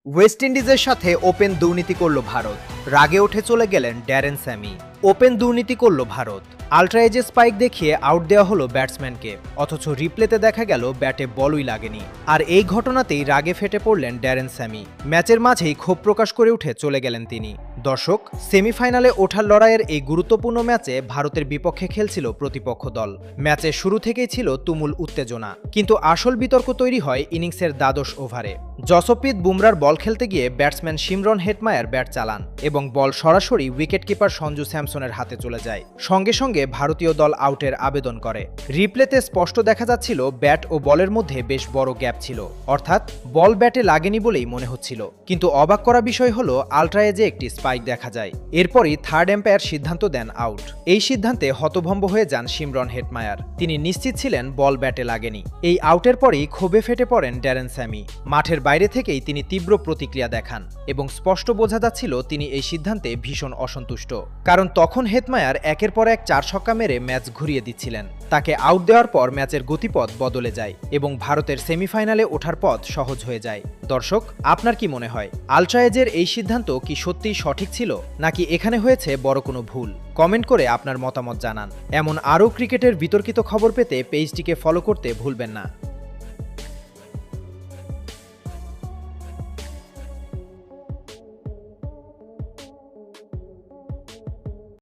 West ইন্ডিজের সাথে open দুর্নীতি করল ভারত। রাগে উঠে চলে গেলেন ড্যারেন স্যামি। ওপেন দুর্নীতি করল ভারত। আল্ট্রা এজে স্পাইক দেখিয়ে আউট দেওয়া হলো ব্যাটসম্যানকে, অথচ রিপ্লেতে দেখা গেল ব্যাটে বলই লাগেনি। আর এই ঘটনাতেই রাগে ফেটে পড়লেন ড্যারেন স্যামি। ম্যাচের মাঝেই ক্ষোভ প্রকাশ করে উঠে চলে গেলেন তিনি। দর্শক, সেমিফাইনালে ওঠার লড়াইয়ের এই গুরুত্বপূর্ণ ম্যাচে ভারতের বিপক্ষে খেলছিল প্রতিপক্ষ দল। ম্যাচের শুরু থেকেই ছিল তুমুল উত্তেজনা, কিন্তু আসল বিতর্ক তৈরি হয় ইনিংসের দ্বাদশ ওভারে। জসপ্রীত বুমরার বল খেলতে গিয়ে ব্যাটসম্যান শিমরন হেটমায়ার ব্যাট চালান এবং বল সরাসরি উইকেটকিপার সঞ্জু স্যামসনের হাতে চলে যায়। সঙ্গে সঙ্গে ভারতীয় দল আউটের আবেদন করে। রিপ্লেতে স্পষ্ট দেখা যাচ্ছিল ব্যাট ও বলের মধ্যে বেশ বড় গ্যাপ ছিল, অর্থাৎ বল ব্যাটে লাগেনি বলেই মনে হচ্ছিল। কিন্তু অবাক করা বিষয় হলো আল্ট্রা এজে একটি স্পাইক দেখা যায়। এরপরই থার্ড এম্পায়ার সিদ্ধান্ত দেন আউট। এই সিদ্ধান্তে হতভম্ব হয়ে যান শিমরন হেটমায়ার। তিনি নিশ্চিত ছিলেন বল ব্যাটে লাগেনি। এই আউটের পরই ক্ষোভে ফেটে পড়েন ড্যারেন স্যামি। মাঠের বাইরে থেকেই তিনি তীব্র প্রতিক্রিয়া দেখান এবং স্পষ্ট বোঝা যাচ্ছিল তিনি এই সিদ্ধান্তে ভীষণ অসন্তুষ্ট। কারণ তখন হেটমায়ার একের পর এক 4 ছক্কা মেরে ম্যাচ ঘুরিয়ে দিচ্ছিলেন। তাকে আউট দেওয়ার পর ম্যাচের গতিপথ বদলে যায় এবং ভারতের সেমিফাইনালে ওঠার পথ সহজ হয়ে যায়। দর্শক, আপনার কি মনে হয় আল্ট্রা এজের এই সিদ্ধান্ত কি সত্যিই সঠিক ছিল, নাকি এখানে হয়েছে বড় কোনো ভুল? কমেন্ট করে আপনার মতামত জানান। এমন আরও ক্রিকেটের বিতর্কিত খবর পেতে পেজটিকে ফলো করতে ভুলবেন না।